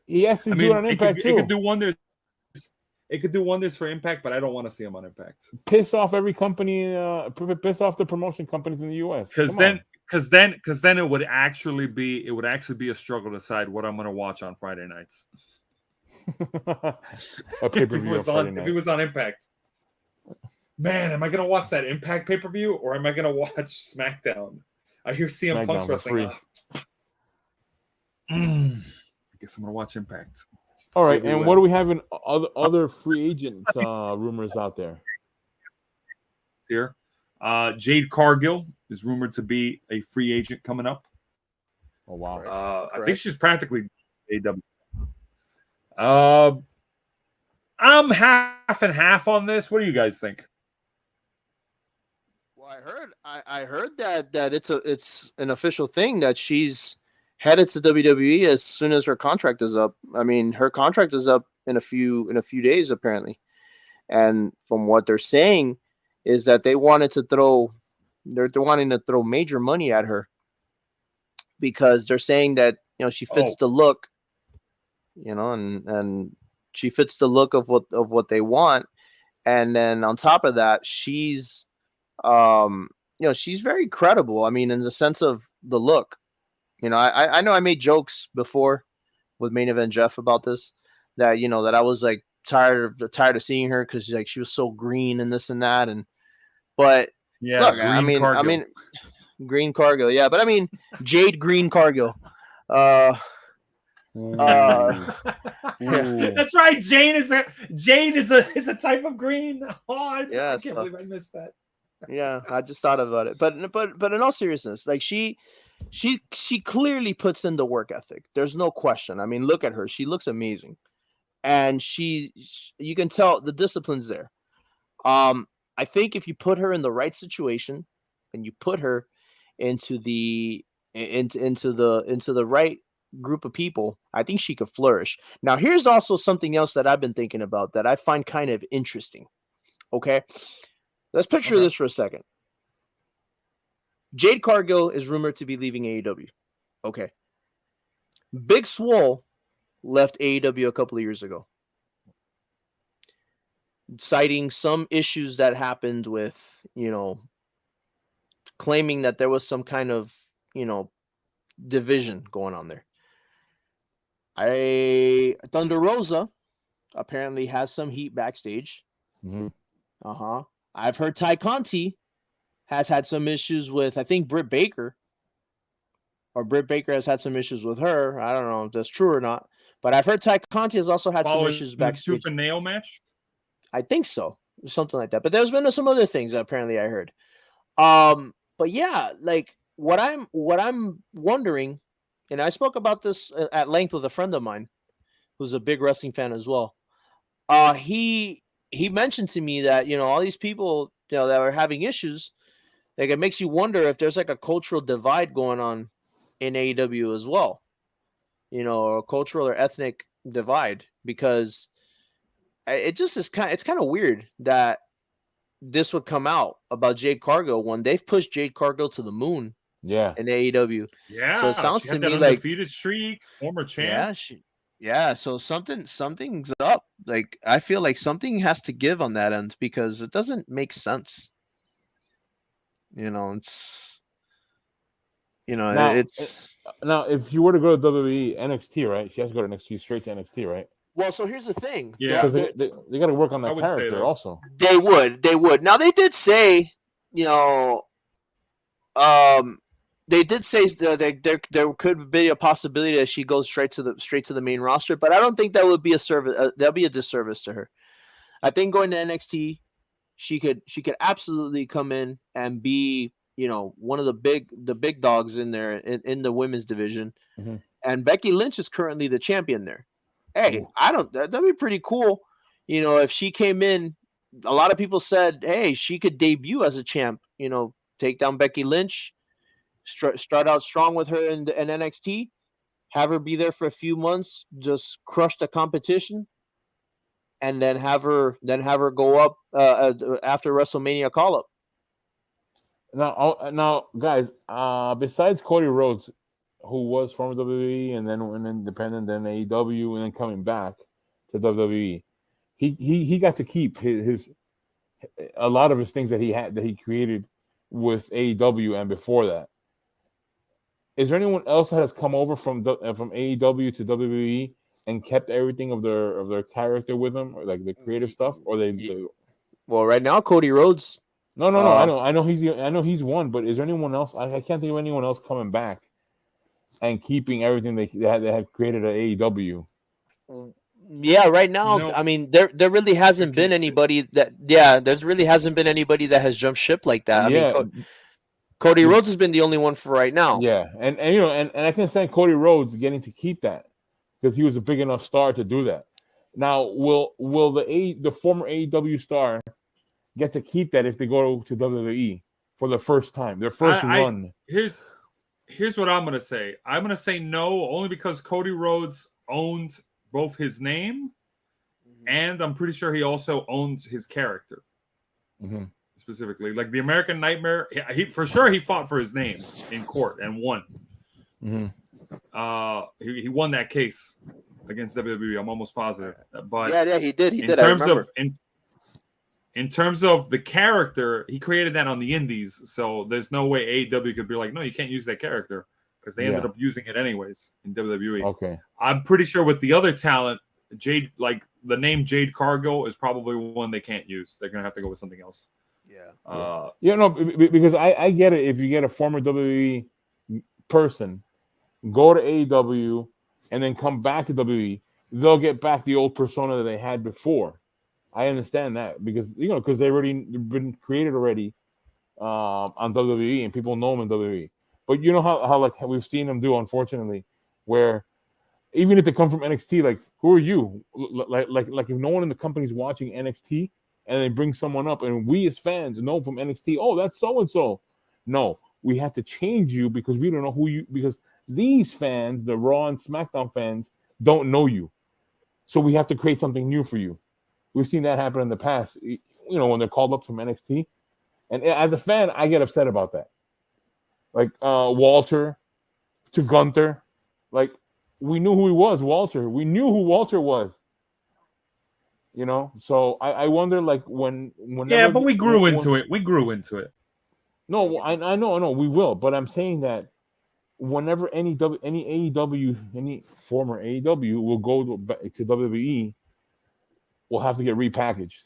Speaker 1: he has to do it on Impact too.
Speaker 2: It could do wonders. It could do wonders for Impact, but I don't want to see him on Impact.
Speaker 1: Piss off every company. Piss off the promotion companies in the U.S.
Speaker 2: Because then it would actually be a struggle to decide what I'm going to watch on Friday nights. If he was on Impact, man, am I going to watch that Impact pay-per-view or am I going to watch SmackDown? I hear CM Punk's wrestling. I guess I'm going to watch Impact.
Speaker 1: All right, and what do we have in other free agent rumors out there?
Speaker 2: Here, Jade Cargill is rumored to be a free agent coming up.
Speaker 1: Oh wow!
Speaker 2: I think she's practically AW. I'm half and half on this. What do you guys think?
Speaker 3: Well, I heard that it's an official thing that she's headed to WWE as soon as her contract is up. I mean, her contract is up in a few days apparently, and from what they're saying is that they're wanting to throw major money at her because they're saying that she fits the look, and she fits the look of what they want, and then on top of that, she's she's very credible. I mean, in the sense of the look. I know I made jokes before with Main Event Jeff about this, that that I was like tired of seeing her because she was so green and this and that, but
Speaker 2: yeah,
Speaker 3: look, I mean Green Cargill, yeah, but I mean Jade Green Cargill. Yeah.
Speaker 2: That's right. Jade is a type of green. Oh, I can't believe I missed that.
Speaker 3: Yeah, I just thought about it, but in all seriousness, like she clearly puts in the work ethic. There's no question. I mean, look at her. She looks amazing. And you can tell the discipline's there. I think if you put her in the right situation and you put her into the right group of people, I think she could flourish. Now, here's also something else that I've been thinking about that I find kind of interesting. Okay? Let's picture this for a second. Jade Cargill is rumored to be leaving AEW. Okay. Big Swole left AEW a couple of years ago, citing some issues that happened with, claiming that there was some kind of, division going on there. Thunder Rosa apparently has some heat backstage. Mm-hmm. I've heard Ty Conti has had some issues with, I think, Britt Baker. Or Britt Baker has had some issues with her. I don't know if that's true or not. But I've heard Ty Conti has also had some issues backstage.
Speaker 2: Tooth and nail match?
Speaker 3: I think so. Something like that. But there's been some other things that apparently I heard. But yeah, like what I'm wondering, and I spoke about this at length with a friend of mine who's a big wrestling fan as well. He mentioned to me that, all these people, that are having issues, like it makes you wonder if there's like a cultural divide going on in AEW as well, or a cultural or ethnic divide, because it just is it's kind of weird that this would come out about Jade Cargill when they've pushed Jade Cargill to the moon
Speaker 1: Yeah.
Speaker 3: in AEW. So it
Speaker 2: Yeah,
Speaker 3: sounds
Speaker 2: she
Speaker 3: to
Speaker 2: had that
Speaker 3: me like,
Speaker 2: undefeated streak, former champ.
Speaker 3: yeah, so something's up. Like, I feel like something has to give on that end, because it doesn't make sense. It's
Speaker 1: Now,
Speaker 3: it's
Speaker 1: now, if you were to go to WWE NXT, right? She has to go to NXT, straight to NXT, right?
Speaker 3: well. So here's the thing.
Speaker 2: Yeah.
Speaker 1: Because they got to work on
Speaker 2: I
Speaker 1: that
Speaker 2: would say
Speaker 1: character
Speaker 2: that.
Speaker 1: also.
Speaker 3: They would. Now they did say, um, they did say that there could be a possibility that she goes straight to the main roster, but I don't think that would be a service. That'll be a disservice to her. I think going to NXT, she could absolutely come in and be, one of the big dogs in there in the women's division.
Speaker 1: Mm-hmm.
Speaker 3: And Becky Lynch is currently the champion there. Hey,
Speaker 1: Ooh.
Speaker 3: that'd be pretty cool. If she came in, a lot of people said, hey, she could debut as a champ. Take down Becky Lynch, start out strong with her in NXT, have her be there for a few months, just crush the competition, and then have her go up after WrestleMania call up.
Speaker 1: Now, guys, besides Cody Rhodes, who was from WWE and then went independent, then AEW, and then coming back to WWE, he got to keep his a lot of his things that he created with AEW and before that. Is there anyone else that has come over from AEW to WWE and kept everything of their character with them, or like the creative stuff, or they
Speaker 3: well, right now Cody Rhodes.
Speaker 1: No. I know he's one, but is there anyone else? I can't think of anyone else coming back and keeping everything they had created at AEW.
Speaker 3: Yeah, right now,
Speaker 2: No,
Speaker 3: I mean, there really hasn't been anybody that. Yeah, there's really hasn't been anybody that has jumped ship like that. I
Speaker 1: Yeah,
Speaker 3: mean, Cody Rhodes has been the only one for right now.
Speaker 1: yeah, and and I can understand Cody Rhodes getting to keep that because he was a big enough star to do that. Now, will the former AEW star get to keep that if they go to WWE for the first time, their first run?
Speaker 2: Here's what I'm gonna say. I'm gonna say no, only because Cody Rhodes owns both his name, and I'm pretty sure he also owns his character.
Speaker 1: Mm-hmm.
Speaker 2: Specifically, like the American Nightmare, he for sure he fought for his name in court and won.
Speaker 1: Mm-hmm.
Speaker 2: He won that case against WWE. I'm almost positive. But
Speaker 3: yeah, he did. He
Speaker 2: in
Speaker 3: did.
Speaker 2: Terms
Speaker 3: I remember.
Speaker 2: of in terms of the character, he created that on the Indies, so there's no way AEW could be like, no, you can't use that character, because they ended up using it anyways in WWE.
Speaker 1: Okay,
Speaker 2: I'm pretty sure with the other talent, Jade, like the name Jade Cargill is probably one they can't use. They're gonna have to go with something else.
Speaker 1: No, because I get it. If you get a former WWE person, go to AEW, and then come back to WWE, they'll get back the old persona that they had before. I understand that because because they've been created already on WWE and people know them in WWE. But you know how we've seen them do, unfortunately, where even if they come from NXT, like, who are you? Like if no one in the company's watching NXT and they bring someone up and we as fans know from NXT, oh, that's so and so. No, we have to change you because we don't know who you, because these fans, the Raw and SmackDown fans, don't know you. So we have to create something new for you. We've seen that happen in the past, when they're called up from NXT. And as a fan, I get upset about that. Like Walter to Gunther. Like, we knew who he was, Walter. We knew who Walter was. So I wonder, like, whenever.
Speaker 2: Yeah, but we grew into it. We grew into it.
Speaker 1: No, I know, we will. But I'm saying that whenever any AEW, any former AEW will go to WWE, will have to get repackaged.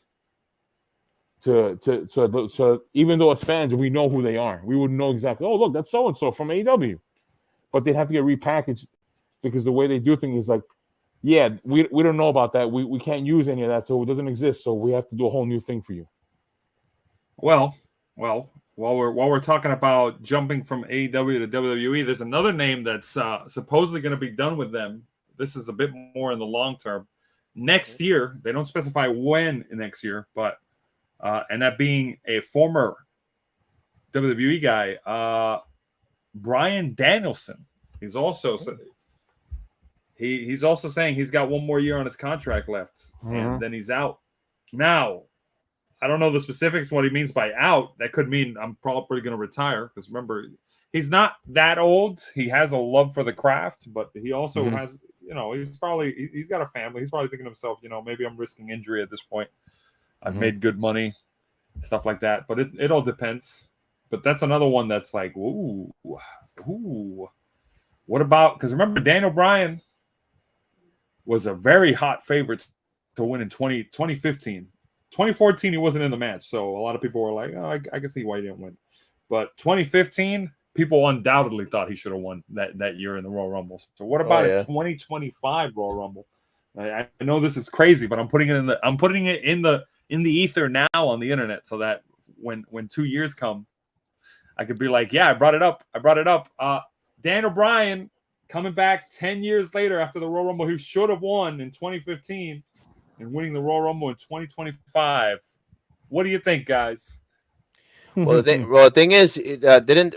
Speaker 1: So even though as fans we know who they are, we would know exactly. Oh, look, that's so and so from AEW, but they'd have to get repackaged because the way they do things is like, yeah, we don't know about that. We can't use any of that, so it doesn't exist. So we have to do a whole new thing for you.
Speaker 2: Well, while we're talking about jumping from AEW to WWE, there's another name that's supposedly going to be done with them. This is a bit more in the long term. Next year, they don't specify when next year, but and that being a former WWE guy, Bryan Danielson. He's also he's also saying he's got one more year on his contract left, and then he's out. Now, I don't know the specifics, what he means by out. That could mean I'm probably going to retire, because remember, he's not that old. He has a love for the craft, but he also has, he's got a family. He's probably thinking to himself, maybe I'm risking injury at this point. I've made good money, stuff like that. But it all depends. But that's another one that's like, ooh. What about, because remember, Daniel Bryan was a very hot favorite to win in 2015. 2014, he wasn't in the match, so a lot of people were like, "Oh, I can see why he didn't win." But 2015, people undoubtedly thought he should have won that year in the Royal Rumble. So what about a 2025 Royal Rumble? I know this is crazy, but I'm putting it in the ether now on the internet, so that when 2 years come, I could be like, "Yeah, I brought it up. Daniel Bryan coming back 10 years later after the Royal Rumble, he should have won in 2015." And winning the Royal Rumble in 2025. What do you think, guys?
Speaker 3: Well, the thing is,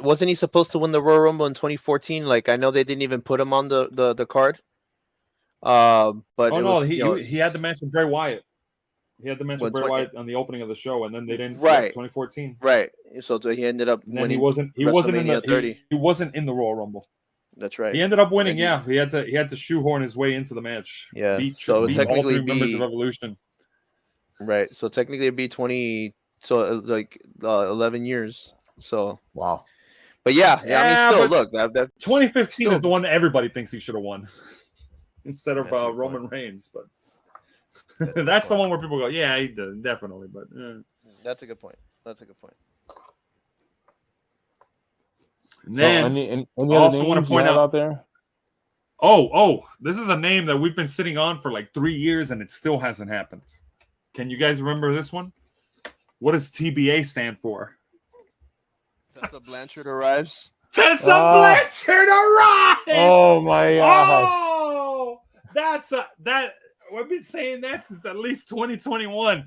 Speaker 3: wasn't he supposed to win the Royal Rumble in 2014? Like, I know they didn't even put him on the card. But
Speaker 2: he had the match with Bray Wyatt. He had the match with Bray Wyatt on the opening of the show, and then they didn't.
Speaker 3: Right,
Speaker 2: 2014.
Speaker 3: Right. So he ended up winning.
Speaker 2: He wasn't in the Royal Rumble.
Speaker 3: That's right.
Speaker 2: He ended up winning. Yeah, he had to shoehorn his way into the match.
Speaker 3: Yeah.
Speaker 2: Beat
Speaker 3: technically
Speaker 2: all three members of Evolution.
Speaker 3: Right. So technically it'd be 20. So 11 years. So
Speaker 2: wow.
Speaker 3: But yeah. I mean, still look. That
Speaker 2: 2015 is the one everybody thinks he should have won, instead of Roman Reigns. But that's the one where people go, yeah, he did definitely. But
Speaker 3: that's a good point.
Speaker 2: And then
Speaker 1: any
Speaker 2: I also
Speaker 1: other
Speaker 2: want
Speaker 1: names
Speaker 2: to point
Speaker 1: out there.
Speaker 2: Oh, this is a name that we've been sitting on for like 3 years and it still hasn't happened. Can you guys remember this one? What does TBA stand for?
Speaker 3: Tessa Blanchard arrives.
Speaker 2: Tessa Blanchard arrives.
Speaker 1: Oh my god.
Speaker 2: Oh, I've been saying that since at least 2021.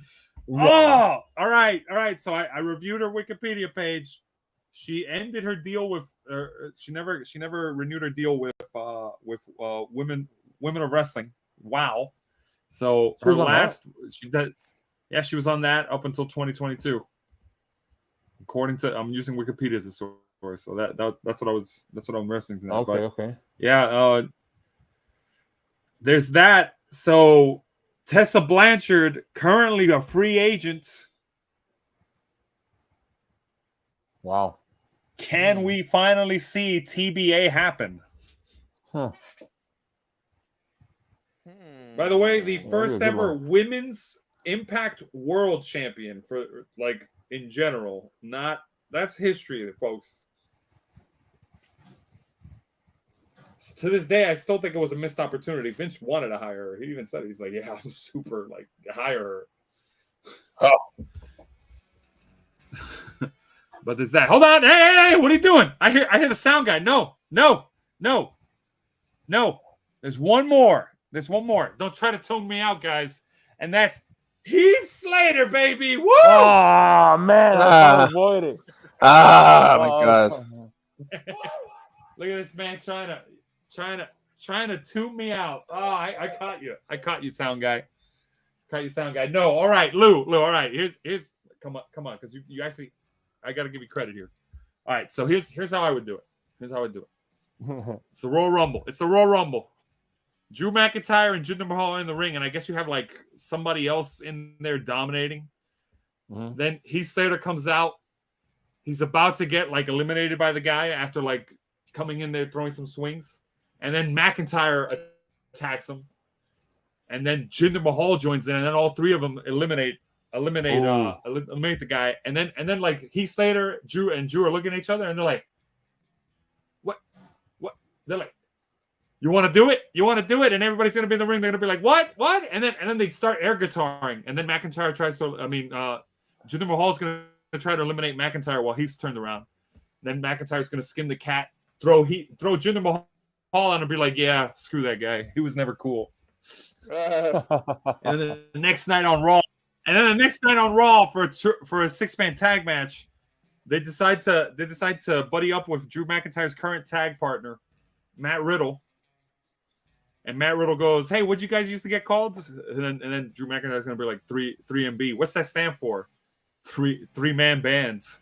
Speaker 2: Yeah. Oh, all right. So I reviewed her Wikipedia page. She ended her deal with. She never renewed her deal with women of wrestling. Wow. So her last, she was on that up until 2022. According to, I'm using Wikipedia as a source, so that's what I'm wrestling tonight.
Speaker 1: Okay.
Speaker 2: Yeah. There's that. So Tessa Blanchard, currently a free agent.
Speaker 1: Wow.
Speaker 2: Can we finally see TBA happen?
Speaker 1: Huh.
Speaker 2: By the way, the first ever women's Impact World Champion for in general. That's history, folks. To this day, I still think it was a missed opportunity. Vince wanted to hire her. He even said, he's like, yeah, I'm super, hire her. Oh. But there's that. Hold on. Hey, what are you doing? I hear the sound guy. No. There's one more. Don't try to tone me out, guys. And that's Heath Slater, baby. Woo!
Speaker 1: Oh, man. I can't avoid it.
Speaker 3: My God.
Speaker 2: Look at this man trying to tune me out. Oh, I caught you. Sound guy. No, all right, Lou. All right, here's come on, because you actually, I got to give you credit here. All right, so here's how I would do it. It's the Royal Rumble. Drew McIntyre and Jinder Mahal are in the ring, and I guess you have somebody else in there dominating. Mm-hmm. Then Heath Slater comes out. He's about to get eliminated by the guy after coming in there throwing some swings, and then McIntyre attacks him, and then Jinder Mahal joins in, and then all three of them eliminate the guy, and then Heath Slater, Drew are looking at each other, and they're like, what? They're like, you want to do it? And everybody's gonna be in the ring. They're gonna be like, what? And then they start air guitaring, and then McIntyre tries to. Jinder Mahal's gonna try to eliminate McIntyre while he's turned around. Then McIntyre's gonna skin the cat, throw Jinder Mahal on, and be like, yeah, screw that guy. He was never cool. And then the next night on Raw, for a 6-man tag match, they decide to buddy up with Drew McIntyre's current tag partner, Matt Riddle. And Matt Riddle goes, "Hey, what'd you guys used to get called?" And then Drew McIntyre's gonna be like 3MB. What's that stand for? Three man bands.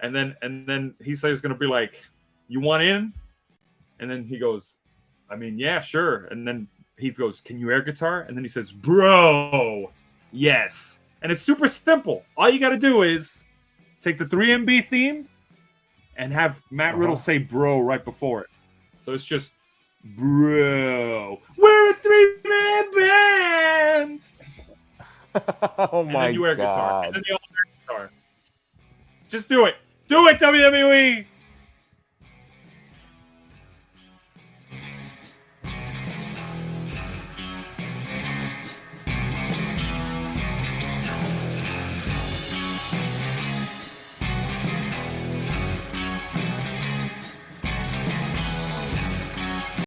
Speaker 2: And then he says he's gonna be like, "You want in?" And then he goes, "I mean, yeah, sure." And then he goes, "Can you air guitar?" And then he says, "Bro, yes." And it's super simple. All you got to do is take the 3MB theme and have Matt Riddle say "bro" right before it. So it's just, "Bro, we're a 3-man band."
Speaker 1: Oh
Speaker 2: And
Speaker 1: my
Speaker 2: then you air guitar.
Speaker 1: god!
Speaker 2: And then they all air guitar. Just do it. Do it, WWE.